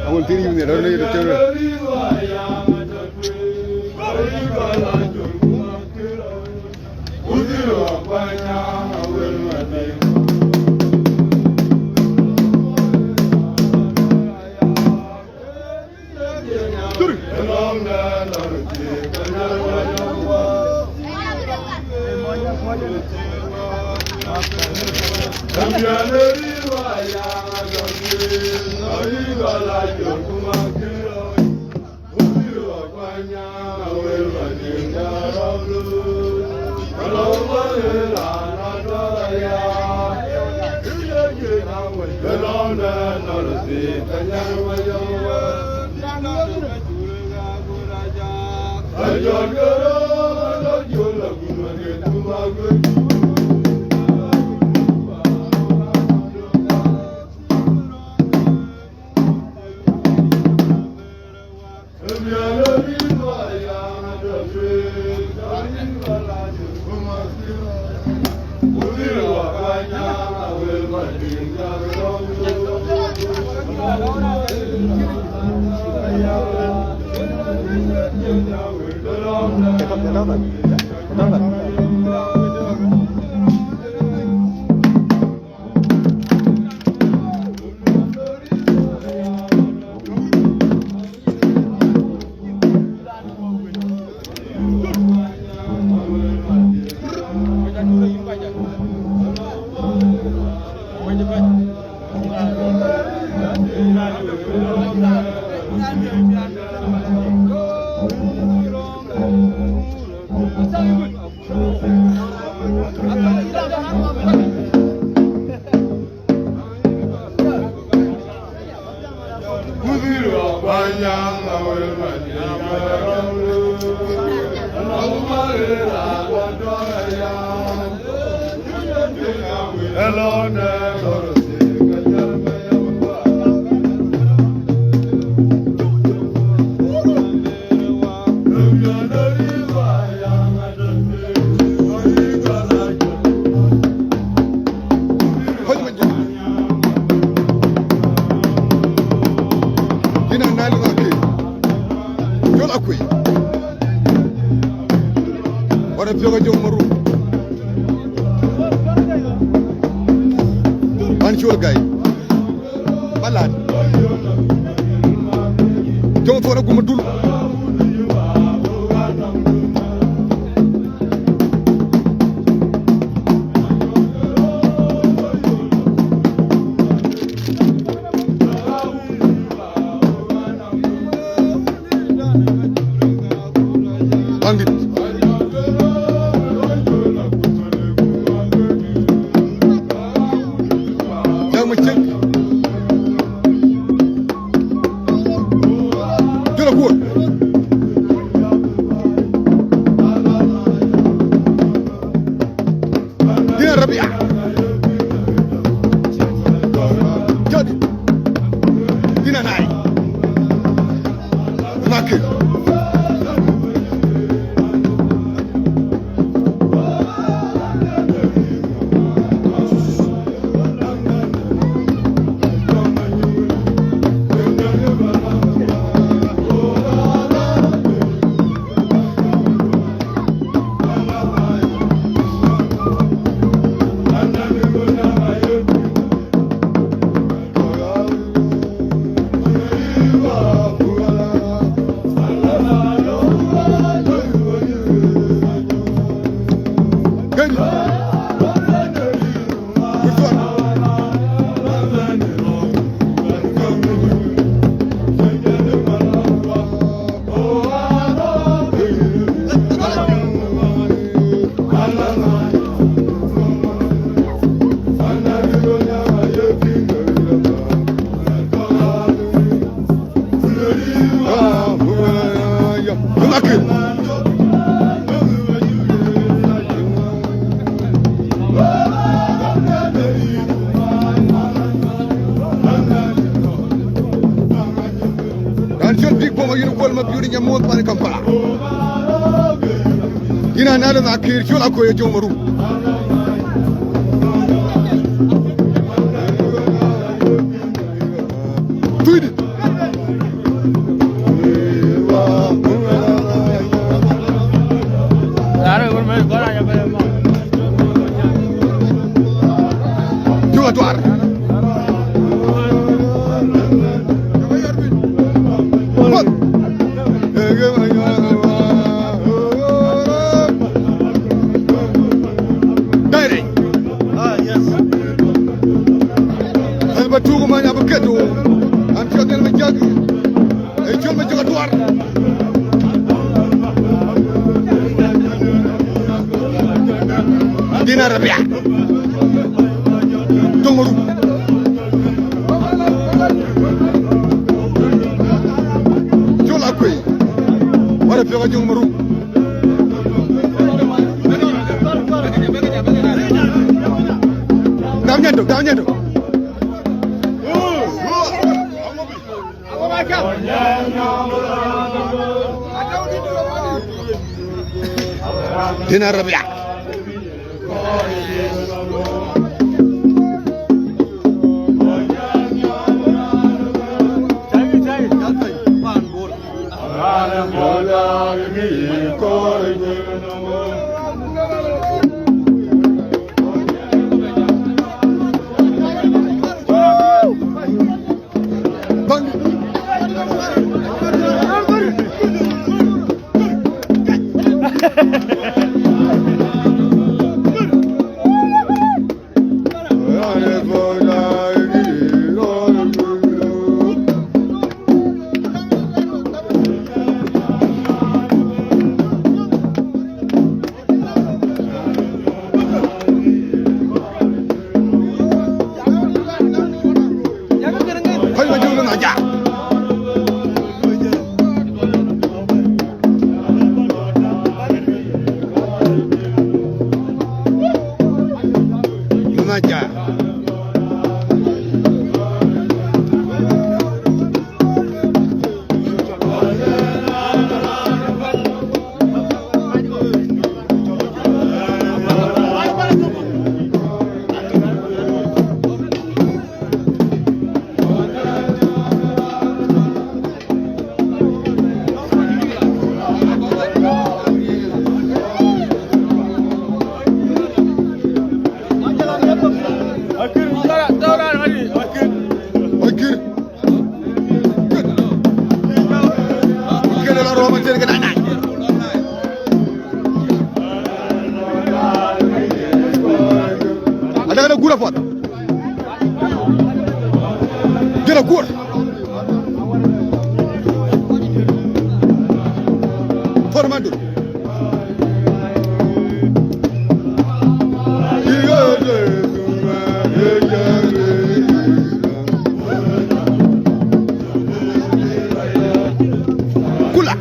I will tell you the early kol ma biuri nya mon pan kampala ina nalo na kir chola ko ye jomaru tuidi Tuar. Dai. Ah, yes. Albatu man abakedo. Am jogal ma jag. E jol ma joga tuar. Dina rabia. Jomaru. Jola koy. Wara fi ga Jomaru. Dam ñando. Dina rabia. Ada gura foto. Jela gura. Formando. Kula.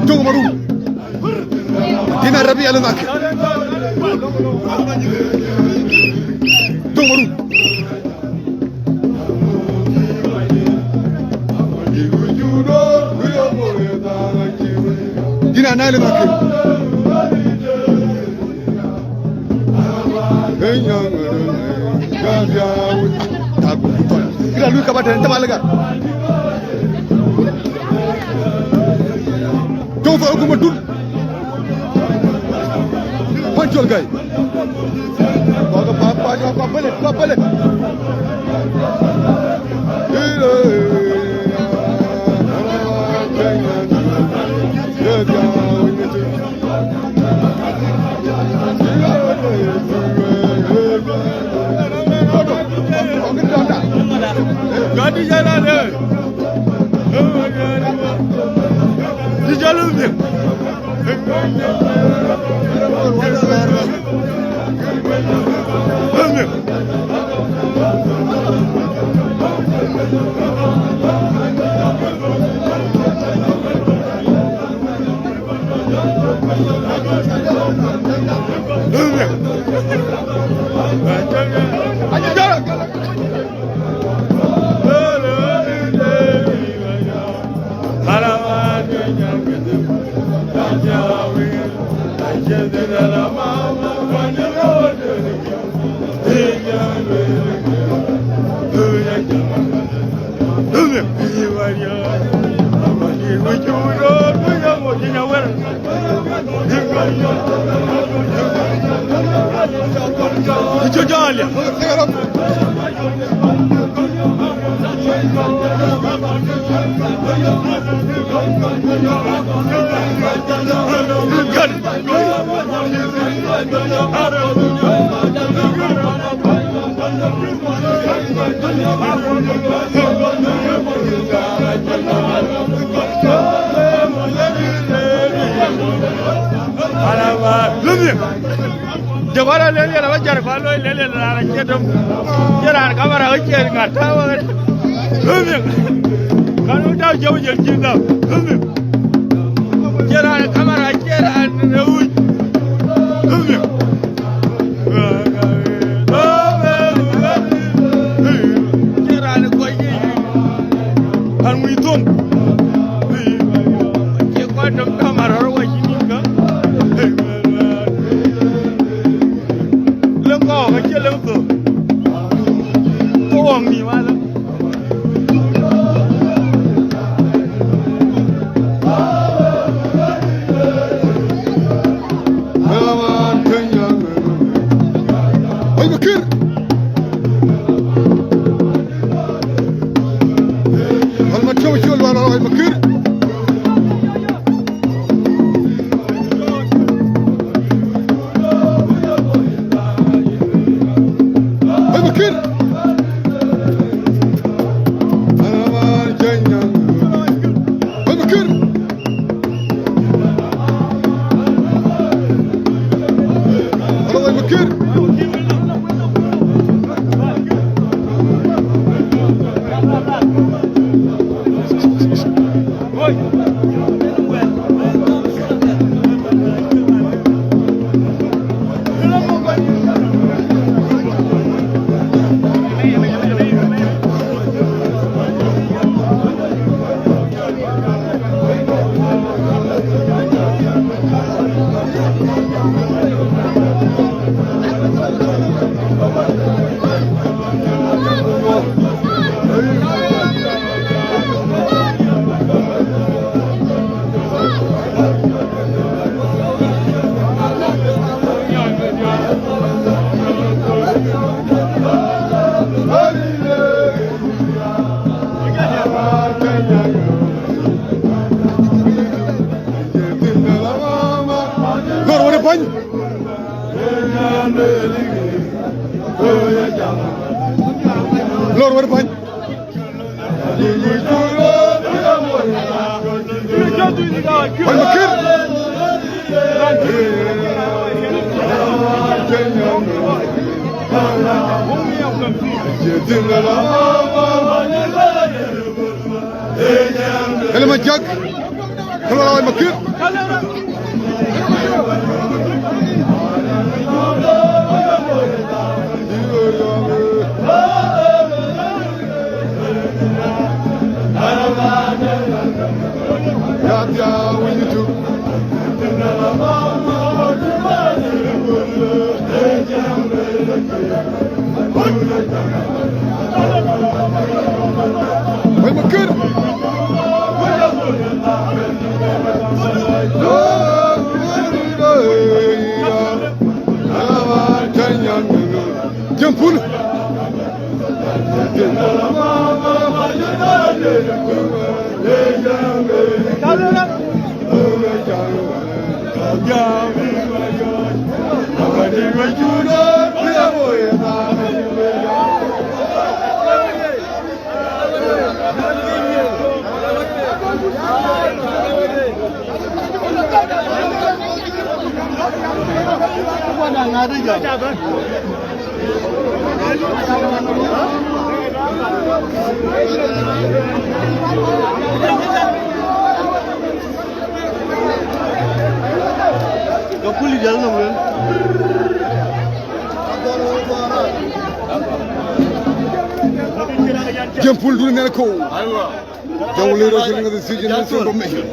Jomaru. Dina rabia le nak. Jomaru. Dina na le nak. Kita lu kabar dan teman lega. Jom fa ko matul. Pancol gay. Baga papa jo ko bele. Gadi jala de. Jabara lele la wajar falo lele la rake dum jira kamera wake ngata wa kanu da jawje jinda jira kamera jira na wuj jira ne koyi an wi tom ke ko dum kamera wa shininga cái lưng cửa có gì mà lắm Lor war bañ wal makir كلمة جاك كلمة وال makir والمكر Kapuli jalan namun. Jempul dulu nela ko. Jauh lero sini nggak sih jenis information.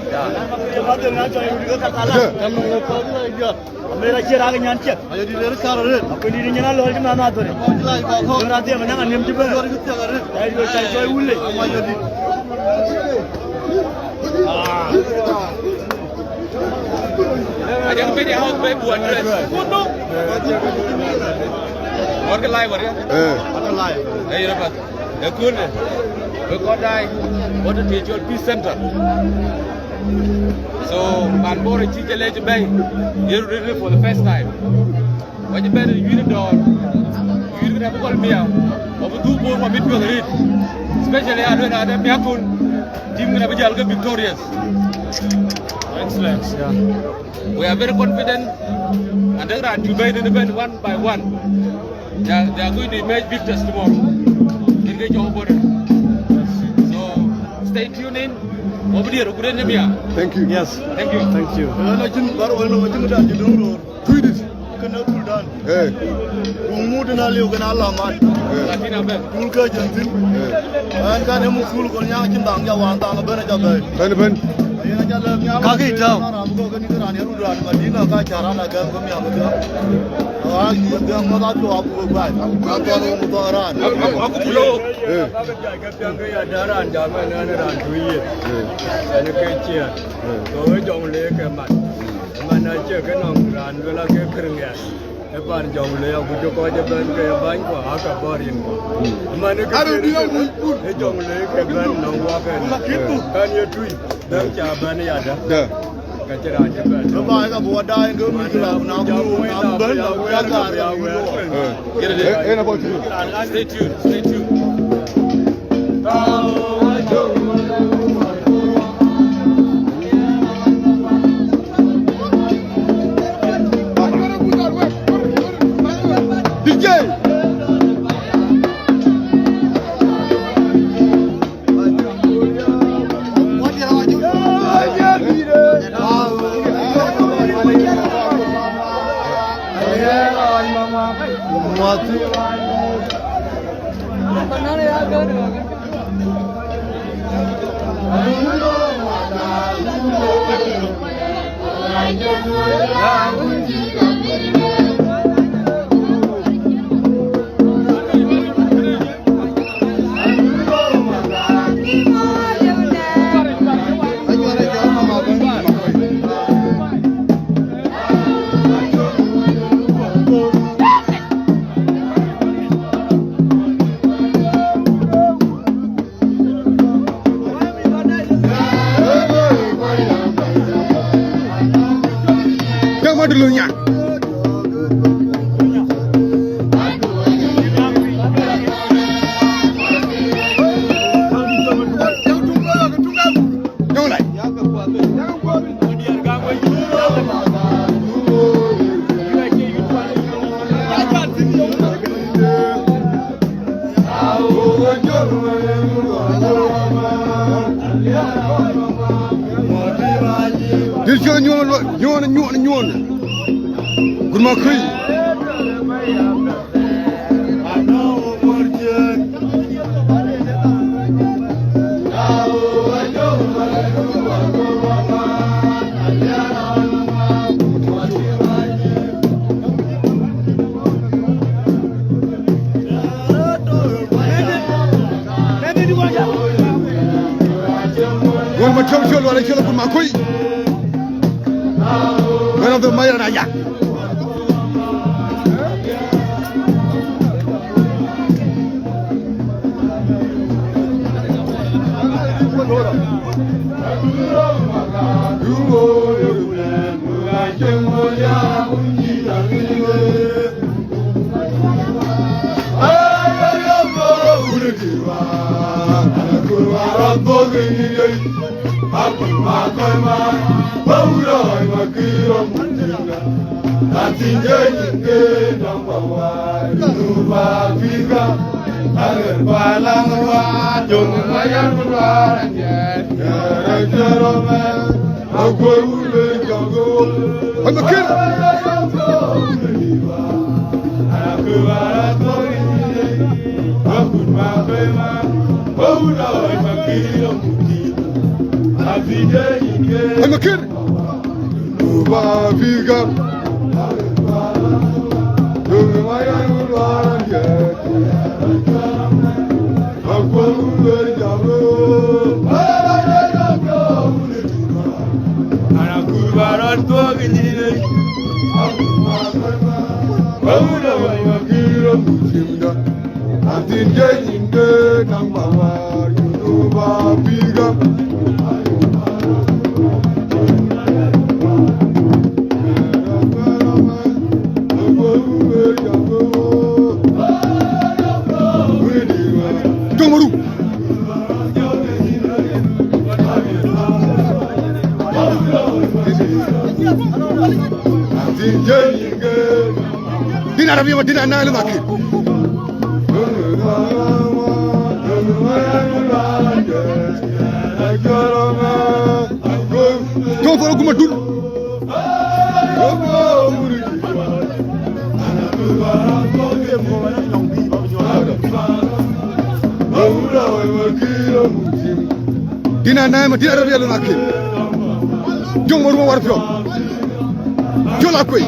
Mereka kira lagi nyantet. Ayo di daerah karet. Apa di daerah lalu di mana tu? Berarti apa nak niam juga? Ayo cari cari ule. Ayo di. Ada yang beda house baik buat dress. Kutuk. Orang lain baru ya. Orang lain. Ayo dapat. Ekun. Berkodai. What the digital peace center. So, man bore teacher legend bay. You're really for the first time. When you better you door, you can have a call me out. Over 2 more for mid read. Especially I don't have a yakun. Team gonna be victorious. Excellent. Yeah. We are very confident. And they're going to the event one by one. They are going to emerge victors tomorrow. Engage your body. So, stay tuned in. Thank you. Yes. Thank you. Thank you. Baru orang macam dah jadi Tweet it. Kena tudan. Ungu dina liu kena alamat. Latin apa? Tulka jantin. Kan emu sul kau yang cintang jawang tang benar jabai. Ben. Kaki jauh. Aku kan itu rani rudan Madinah kau cara nak kami yang betul. Yang mana tu aku buat. Aku orang mudaran. Aku belum. Yang kaya daran zaman ran duit. Saya kecil. Kau jong le kemat. Mana je kena ran bela ke kerengan. Lepas jong le aku joko aja ban ke ban ko agak barin. Mana ke jong le ke ban nongwa kan. Kan ya duit. Dan jaban ya ada. Dah. Kaceran jaban. Lepas ka buat dah yang kami kira nak ben jaga ya. Nak buat tu. Stay tuned. Stay tuned. DJ. Dulunya. Dia nyuan. Gurma kui. Gurma chau luar lagi gurma kui. Mana tu mayar aja. Kurwa Bogini, Papa Makama, Paula, Makira, Mundina, Natinga, number one, Nuba, Vika, Agar Palangwa, Jongayan, and yet, Jerome, I'm a kid. I'm a kid. Dina rabi ma dina na laki to foro kuma dul dina na ma dina rabi laki jong mo war fio jola koy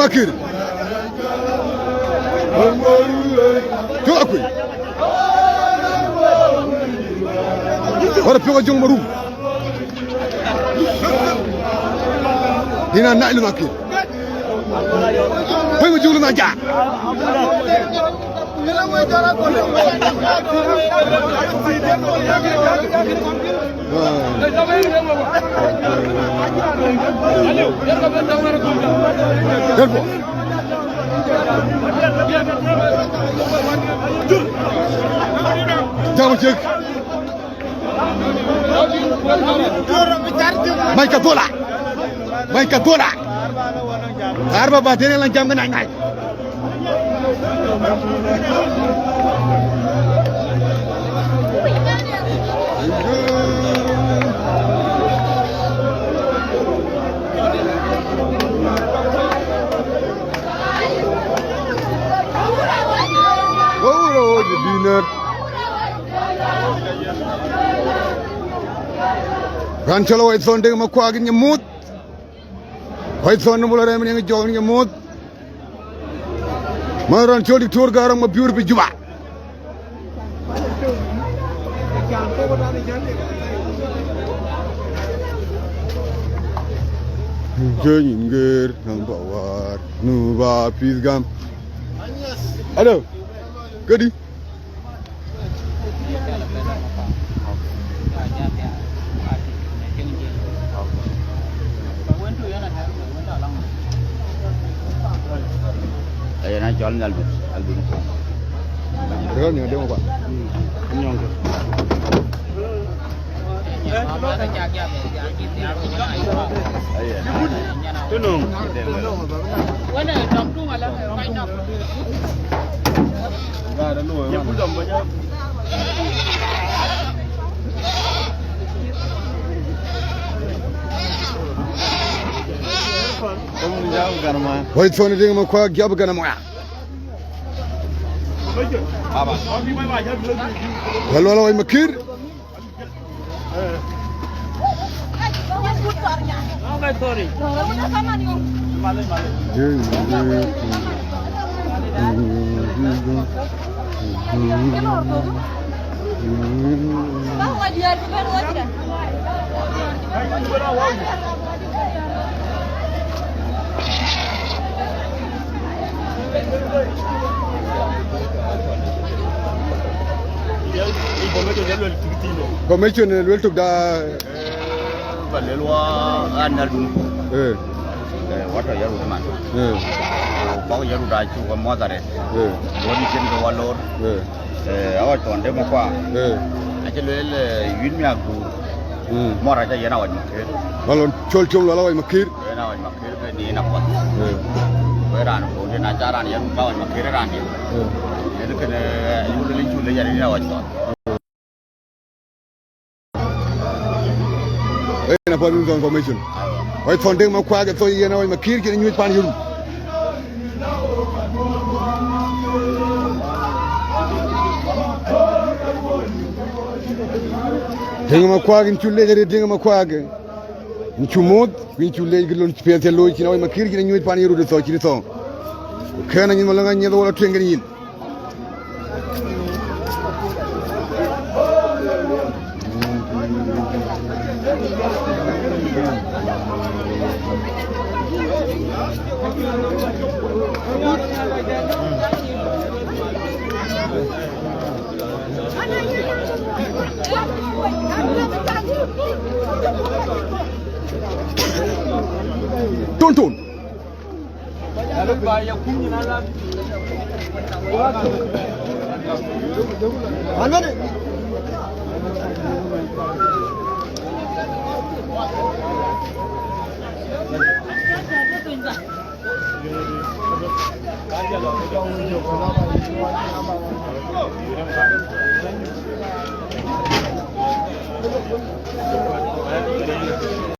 Makir. Joakui. Ora pega jong marum. Dina nak lu makir. Pega jong lu maja. Jangan cek. Maika bola. Maika bola. Arba batin yang jam kena naik. Oh, winner. Ranchalo White Son deng makwag nyamut. White Son mula rem ngi jog nyamut. Ma ranchalo tour garang ma biur bi juba. Jengger nang bawar nuba pisgam. Halo. Kedi. Ayo na jual album. Dengan yang demo pak. Nyong. Tunung. Mana dom tu malah banyak. Enggak ada lu. Ya pun dom banyak. Kamu jauh kan mah? White Son deng makwag jab kana moya. Apa? Halo halo ay makir. Commission will took the Balelwa anar dun. Water yaru man. Bau yaru da chu ko mo tare. Woni ken ko walor. Awa ton de mo kwa. Ajele yun mi aku. Mo ra ja yana wa makir. Balon chol chol lala ay makir. Yana wa makir be ni na kwa. We ran ko ni na jaran yaru ba wa makir ran ni. Ele ken yun le chu le yari na wa ton. Na for information. White Son deng makwag so yana ay makir kin nyut pan yuru. Deng makwag in chulle jare deng makwag. In chumot in chulle gilon spete lo kin ay makir kin nyut pan yuru de so kin so. Kana nyin malanga nyedo wala tengen yin. Tonton.